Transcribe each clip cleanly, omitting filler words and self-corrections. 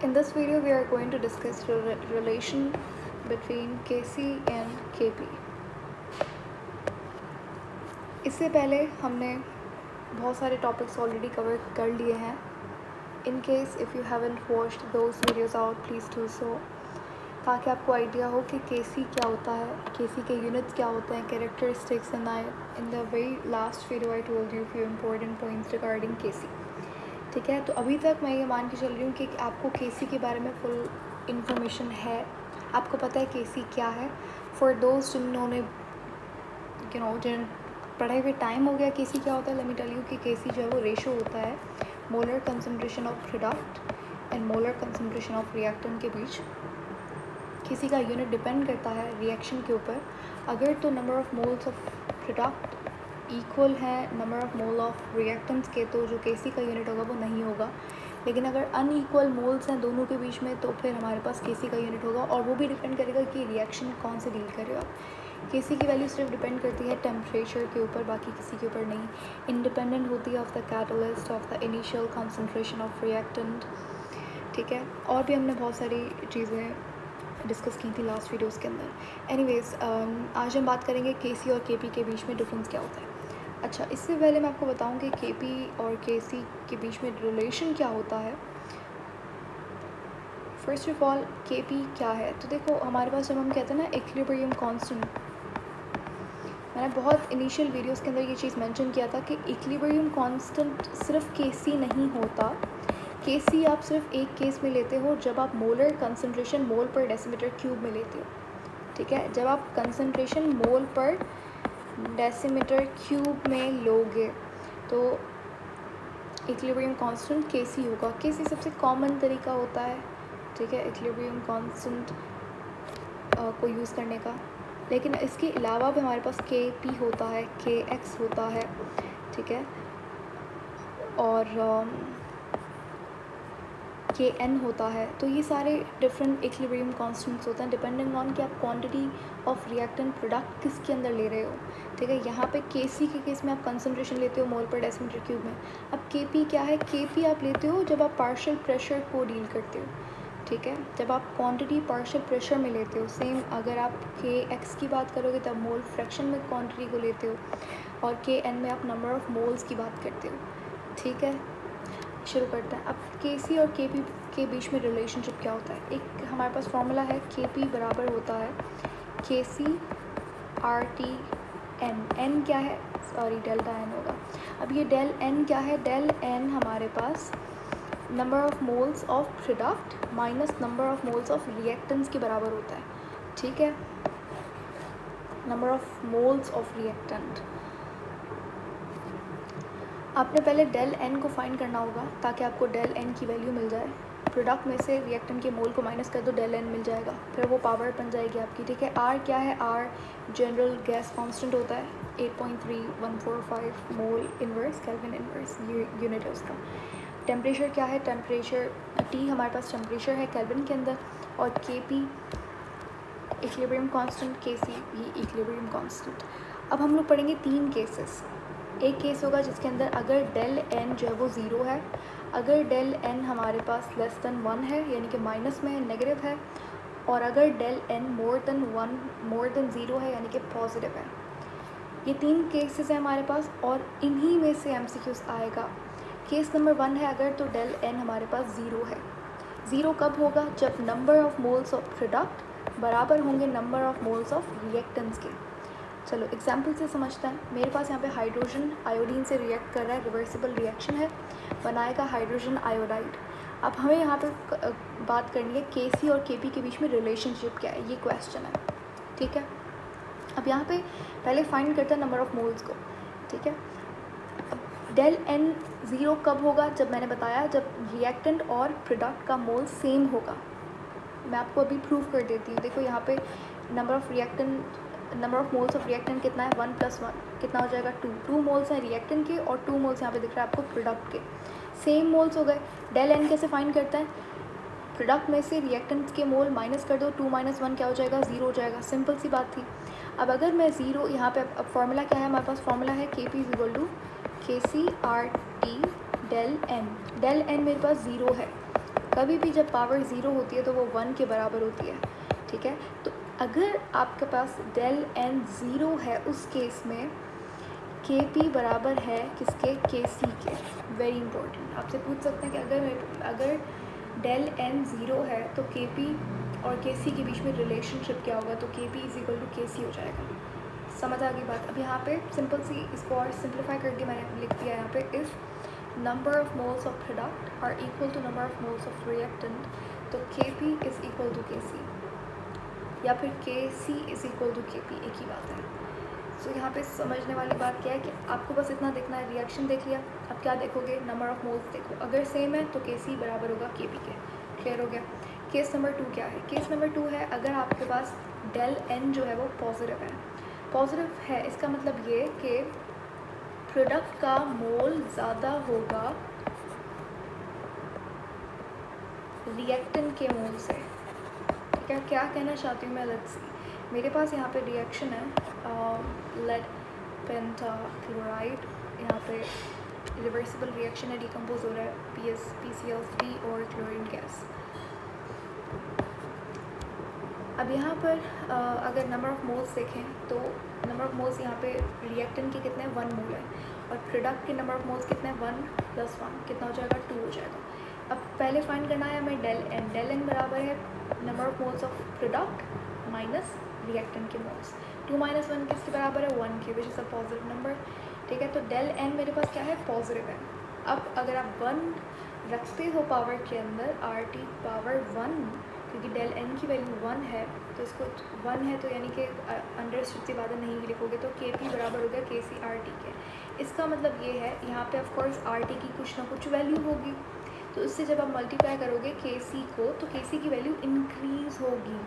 In this video, we are going to discuss the relation between Kc and Kp. इससे पहले हमने बहुत सारे टॉपिक्स ऑलरेडी कवर कर लिए हैं. In case if you haven't watched those videos out, please do so, ताकि आपको आइडिया हो कि Kc क्या होता है, Kc के यूनिट्स क्या होते हैं, characteristics. And I in the very last video I told you few important points regarding Kc. ठीक है, तो अभी तक मैं ये मान के चल रही हूँ कि आपको Kc के बारे में फुल इन्फॉर्मेशन है, आपको पता है Kc क्या है. फॉर दोज जिन्होंने जिन पढ़ाई हुए टाइम हो गया Kc क्या होता है, लेट मी टेल यू कि Kc जो है वो रेशो होता है molar concentration of product and molar concentration of reactant के बीच. Kc का यूनिट डिपेंड करता है रिएक्शन के ऊपर. अगर तो number of moles of product equal है number of mole of reactants के, तो जो Kc का यूनिट होगा वो नहीं होगा. लेकिन अगर अनइक्वल मोल्स हैं दोनों के बीच में, तो फिर हमारे पास Kc का यूनिट होगा. और वो भी डिपेंड करेगा कि रिएक्शन कौन से डील कर रहे हो आप. Kc की वैल्यू सिर्फ डिपेंड करती है टेम्परेचर के ऊपर, बाकी किसी के ऊपर नहीं. इंडिपेंडेंट होती है of the catalyst, of the initial concentration of reactant. ठीक है, और भी हमने बहुत सारी चीज़ें डिस्कस की थी लास्ट वीडियोस के अंदर. एनीवेज, आज हम बात करेंगे Kc और Kp के बीच में डिफरेंस क्या होता है. अच्छा, इससे पहले मैं आपको बताऊं कि Kp और Kc के बीच में रिलेशन क्या होता है. फर्स्ट ऑफ ऑल Kp क्या है, तो देखो हमारे पास जब हम कहते हैं ना इक्विलिब्रियम कांस्टेंट, मैंने बहुत इनिशियल वीडियोस के अंदर ये चीज़ मेंशन किया था कि इक्विलिब्रियम कांस्टेंट सिर्फ Kc नहीं होता. Kc आप सिर्फ एक केस में लेते हो जब आप मोलर कंसंट्रेशन मोल पर डेसीमीटर क्यूब में लेते हो. ठीक है, जब आप कंसंट्रेशन मोल पर डेसीमीटर क्यूब में लोगे तो इक्विलिब्रियम कांस्टेंट Kc होगा. Kc सबसे कॉमन तरीका होता है, ठीक है, इक्विलिब्रियम कांस्टेंट को यूज़ करने का. लेकिन इसके अलावा भी हमारे पास Kp होता है, Kx होता है, ठीक है, और Kn होता है. तो ये सारे डिफरेंट इक्विलिब्रियम कांस्टेंट्स होते हैं डिपेंडिंग ऑन कि आप क्वांटिटी ऑफ रिएक्टेंट प्रोडक्ट किसके अंदर ले रहे हो. ठीक है, यहाँ पे Kc के केस में आप कंसंट्रेशन लेते हो मोल पर डेसीमीटर क्यूब में. अब Kp क्या है, Kp आप लेते हो जब आप पार्शियल प्रेशर को डील करते हो. ठीक है, जब आप क्वांटिटी पार्शियल प्रेशर में लेते हो. सेम अगर आप Kx की बात करोगे तब मोल फ्रैक्शन में क्वांटिटी को लेते हो, और Kn में आप नंबर ऑफ़ मोल्स की बात करते हो. ठीक है, शुरू करते हैं. अब Kc और Kp के बीच में रिलेशनशिप क्या होता है. एक हमारे पास फॉर्मूला है, Kp बराबर होता है Kc RT n. n क्या है, सॉरी डेल्टा n होगा. अब ये डेल n क्या है, डेल n हमारे पास number of moles of product minus number of moles of reactants के बराबर होता है. ठीक है, number of moles of reactant. आपने पहले डेल n को फाइंड करना होगा ताकि आपको डेल n की वैल्यू मिल जाए. प्रोडक्ट में से रिएक्टेंट के मोल को माइनस कर दो, डेल n मिल जाएगा, फिर वो पावर बन जाएगी आपकी. ठीक है, R क्या है, R जनरल गैस कांस्टेंट होता है 8.3145 mole inverse kelvin inverse unit है उसका. टेम्परेचर क्या है, टेम्परेचर T हमारे पास टेम्परेचर है केल्विन के अंदर. और Kp इक्विलिब्रियम कांस्टेंट, Kc भी इक्विलिब्रियम कांस्टेंट. अब हम लोग पढ़ेंगे तीन केसेस. एक केस होगा जिसके अंदर अगर डेल n जो है वो ज़ीरो है, अगर डेल n हमारे पास लेस देन 1 है यानी कि माइनस में है, नेगेटिव है, और अगर डेल n मोर देन 0 है यानी कि पॉजिटिव है. ये तीन केसेस हैं हमारे पास, और इन्हीं में से MCQs आएगा. केस नंबर 1 है अगर, तो डेल n हमारे पास ज़ीरो है. ज़ीरो कब होगा, जब number of moles of product बराबर होंगे number of moles of reactants के. चलो एग्जाम्पल से समझते हैं. मेरे पास यहाँ पे हाइड्रोजन आयोडीन से रिएक्ट कर रहा है, रिवर्सिबल रिएक्शन है, बनाएगा हाइड्रोजन आयोडाइड. अब हमें यहाँ पे बात करनी है Kc और Kp के बीच में रिलेशनशिप क्या है, ये क्वेश्चन है. ठीक है, अब यहाँ पे पहले फाइंड करते हैं नंबर ऑफ़ मोल्स को. ठीक है, अब डेल n ज़ीरो कब होगा, जब मैंने बताया जब रिएक्टेंट और प्रोडक्ट का मोल सेम होगा. मैं आपको अभी प्रूव कर देती हूँ. देखो यहाँ पे number of moles of reactant कितना है, 1 + 1 कितना हो जाएगा, 2 मोल्स हैं रिएक्टेंट के और 2 मोल्स यहाँ पे दिख रहा है आपको प्रोडक्ट के. सेम मोल्स हो गए. डेल n कैसे फाइंड करते हैं, प्रोडक्ट में से रिएक्टेंट के मोल माइनस कर दो, 2 - 1 क्या हो जाएगा, 0 हो जाएगा. सिंपल सी बात थी. अब अगर मैं ज़ीरो यहाँ पे, अब फार्मूला क्या है हमारे पास, फार्मूला है Kp = Kc RT del n. Del n मेरे पास ज़ीरो है, कभी भी जब पावर 0 होती है तो वो 1 के बराबर होती है, ठीक है। तो अगर आपके पास डेल एन 0 है उस केस में के पी बराबर है किसके, के सी के। वेरी इंपॉर्टेंट, आपसे पूछ सकते हैं कि अगर डेल एन 0 है तो के पी और के सी के बीच में रिलेशनशिप क्या होगा, तो K P is equal to के सी हो जाएगा। समझ आ गई बात। अब यहाँ पे सिंपल सी इसको और सिंप्लीफाई करके मैंने लिख दिया यहाँ पे, if number of moles of product are equal to number of moles of reactant, तो K P is equal to के सी, या फिर के सी इज़ इक्वल टू के पी, एक ही बात है। सो यहाँ पे समझने वाली बात क्या है कि आपको बस इतना देखना है, रिएक्शन देख लिया, अब क्या देखोगे, नंबर ऑफ मोल्स देखो, अगर सेम है तो के सी बराबर होगा के पी के। क्लियर हो गया। केस नंबर 2 क्या है, केस नंबर 2 है अगर आपके पास डेल एन जो है वो पॉजिटिव है। पॉजिटिव है इसका मतलब ये कि प्रोडक्ट का मोल ज़्यादा होगा रिएक्टेंट के मोल से, ठीक है। क्या कहना चाहती हूँ मैं, लेट्स सी, मेरे पास यहाँ पे रिएक्शन है लेड पेंटाक्लोराइड, यहाँ पे रिवर्सिबल रिएक्शन है, डिकम्पोज हो रहा है PCl3 और क्लोरीन गैस। अब यहाँ पर अगर नंबर ऑफ़ मोल्स देखें तो नंबर ऑफ़ मोल्स यहाँ पे रिएक्टेंट के कितने हैं, 1 मोल है, और प्रोडक्ट के नंबर ऑफ़ मोल्स कितने हैं, 1 + 1 कितना हो जाएगा, 2 हो जाएगा। अब पहले फाइंड करना है हमें डेल एन बराबर है number of moles of product minus reactant के मोल्स। 2 - 1 किसके बराबर है, 1 के, which is a positive number, ठीक है। तो डेल एन मेरे पास क्या है, पॉजिटिव है। अब अगर आप 1 रखते हो पावर के अंदर, RT पावर 1, क्योंकि डेल एन की वैल्यू 1 है तो इसको 1 है तो यानी कि अंडर स्थिति बाधा नहीं भी लिखोगे तो के पी बराबर हो गया के सी आर टी के। इसका मतलब ये है यहाँ पे ऑफकोर्स आर टी की कुछ ना कुछ वैल्यू होगी, तो इससे जब आप मल्टीप्लाई करोगे के सी को तो के सी की वैल्यू इंक्रीज़ होगी,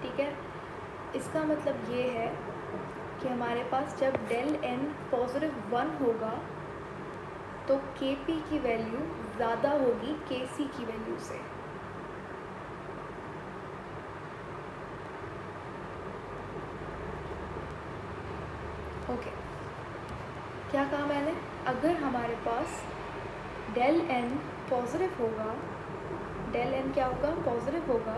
ठीक है। इसका मतलब ये है कि हमारे पास जब डेल एन पॉजिटिव 1 होगा तो के पी की वैल्यू ज़्यादा होगी के सी की वैल्यू से। ओके, क्या कहा मैंने, अगर हमारे पास डेल एन पॉजिटिव होगा, डेल एन क्या होगा, पॉजिटिव होगा,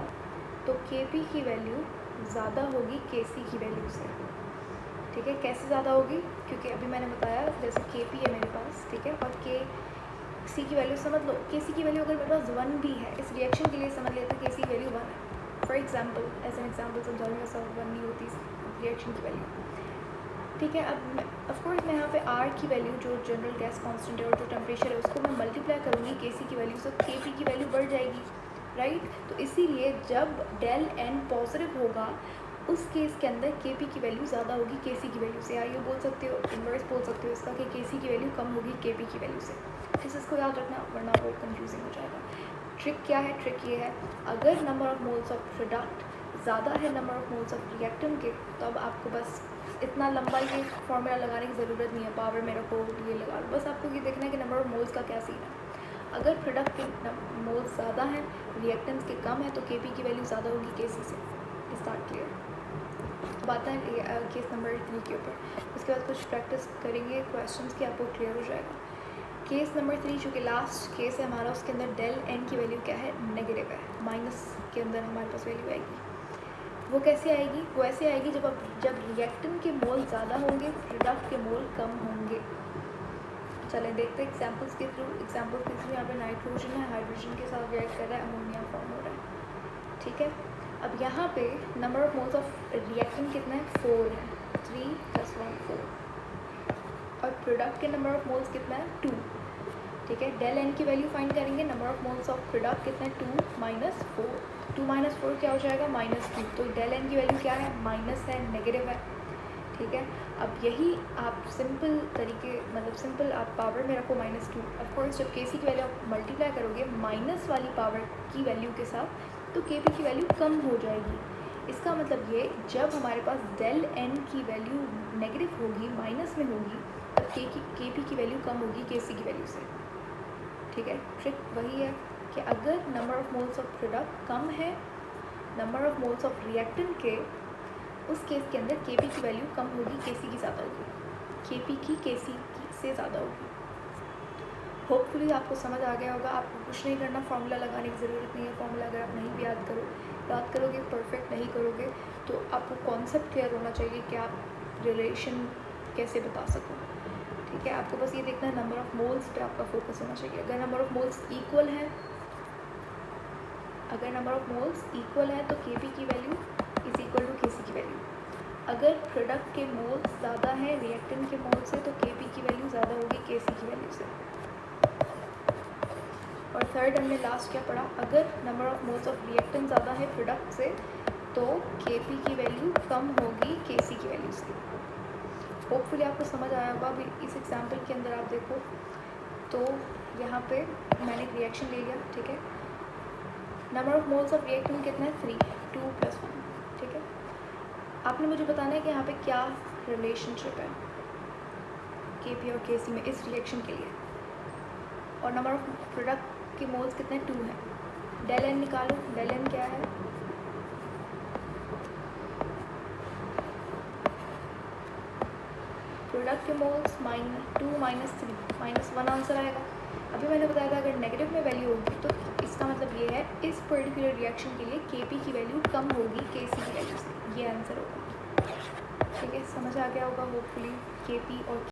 तो के पी की वैल्यू ज़्यादा होगी के सी की वैल्यू से, ठीक है। कैसे ज़्यादा होगी, क्योंकि अभी मैंने बताया जैसे के पी है मेरे पास, ठीक है, और के सी की वैल्यू समझ लो, के सी की वैल्यू अगर मेरे पास 1 भी है, इस रिएक्शन के लिए समझ लेते हैं के सी वैल्यू 1 है। For example, as an example समझाऊंगा, सब 1 नहीं होती रिएक्शन की वैल्यू, ठीक है। अब ऑफकोर्स मैं यहाँ पे आर की वैल्यू जो जनरल गैस कांस्टेंट है और जो टेम्परेचर है उसको मैं मल्टीप्लाई करूँगी के सी की वैल्यू से, के पी की वैल्यू बढ़ जाएगी, राइट। तो इसीलिए जब डेल एन पॉजिटिव होगा उस केस के अंदर के पी की वैल्यू ज़्यादा होगी के सी की वैल्यू से, या ये बोल सकते हो, इन्वर्स बोल सकते हो इसका, कि के सी की वैल्यू कम होगी के पी की वैल्यू से। इसको याद रखना वरना वो कंफ्यूजिंग हो जाएगा। ट्रिक क्या है, ट्रिक ये है, अगर number of moles of product ज़्यादा है number of moles of reactant के, तो अब आपको बस इतना लंबा ये फॉर्मूला लगाने की ज़रूरत नहीं है, पावर में रखो ये लगा लो, बस आपको ये देखना है कि नंबर ऑफ़ मोल्स का क्या सीन है। अगर प्रोडक्ट के मोल्स ज़्यादा हैं, रिएक्टेंट्स के कम है, तो के पी की वैल्यू ज़्यादा होगी के सी से। Start clear. अब आता है केस नंबर 3 के ऊपर, उसके बाद कुछ प्रैक्टिस करेंगे क्वेश्चंस की, आपको क्लियर हो जाएगा। केस नंबर 3 चूँकि लास्ट केस है हमारा, उसके अंदर डेल एन की वैल्यू क्या है, नेगेटिव है, माइनस के अंदर हमारे पास वैल्यू आएगी। वो कैसे आएगी, वो ऐसे आएगी जब रिएक्टेंट के मोल ज़्यादा होंगे, प्रोडक्ट के मोल कम होंगे। चलें देखते हैं एग्जाम्पल्स के थ्रू। यहाँ पे नाइट्रोजन है, हाइड्रोजन के साथ रिएक्ट कर रहा है, अमोनिया फॉर्म हो रहा है, ठीक है। अब यहाँ पे number of moles of reactant कितना है, 4 है, 3 + 1 4, और प्रोडक्ट के नंबर ऑफ मोल्स कितना है, 2, ठीक है। डेल एन की वैल्यू फाइंड करेंगे, number of moles of product कितना है, 2 - 4, 2 - 4 क्या हो जाएगा, -2, तो डेल एन की वैल्यू क्या है, माइनस है, नेगेटिव है, ठीक है। अब यही आप सिंपल तरीके, मतलब सिंपल आप पावर में रखो -2, ऑफकोर्स जब के सी की वैल्यू आप मल्टीप्लाई करोगे माइनस वाली पावर की वैल्यू के साथ, तो के पी की वैल्यू कम हो जाएगी। इसका मतलब ये, जब हमारे पास डेल एन की वैल्यू नेगेटिव होगी, माइनस में होगी, तब के पी की वैल्यू कम होगी के सी की वैल्यू से, ठीक है। ट्रिक वही है कि अगर number of moles of product कम है number of moles of reactant के, उस केस के अंदर के पी की वैल्यू कम होगी, के सी की ज़्यादा होगी, के पी की के सी से ज़्यादा होगी। होपफुली आपको समझ आ गया होगा। आपको कुछ नहीं करना, फार्मूला लगाने की ज़रूरत नहीं है। फार्मूला अगर आप नहीं भी याद करोगे, परफेक्ट नहीं करोगे, तो आपको कॉन्सेप्ट क्लियर होना चाहिए कि आप रिलेशन कैसे बता सको। ठीक है, आपको बस ये देखना है, नंबर ऑफ़ मोल्स पे आपका फोकस होना चाहिए। अगर नंबर ऑफ़ मोल्स इक्वल है, तो Kp की value is equal to Kc की वैल्यू। अगर प्रोडक्ट के मोल्स ज़्यादा है रिएक्टेंट के मोल से, तो Kp की वैल्यू ज़्यादा होगी Kc की वैल्यू से। और थर्ड हमने लास्ट क्या पढ़ा, अगर number of moles of reactant ज़्यादा है प्रोडक्ट से, तो Kp की वैल्यू कम होगी Kc की वैल्यू से। होपफुली आपको समझ आया होगा। अभी इस एग्जाम्पल के अंदर आप देखो तो यहाँ पे मैंने एक रिएक्शन ले लिया, ठीक है। Number of moles of reactant कितना है, 3, 2 + 1, ठीक है। आपने मुझे बताना है कि यहाँ पे क्या रिलेशनशिप है Kp और Kc में इस रिएक्शन के लिए। और नंबर ऑफ प्रोडक्ट के मोल्स कितने, 2 हैं। डेल एन निकालो, डेल एन क्या है, प्रोडक्ट के मोल्स -2 - 3 -1 आंसर आएगा। अभी मैंने बताया था अगर नेगेटिव में वैल्यू होगी तो इसका मतलब ये है इस पर्टिकुलर रिएक्शन के लिए Kp की वैल्यू कम होगी Kc की वैल्यू से, ये आंसर होगा। ठीक है, समझ आ गया होगा होपफुली Kp और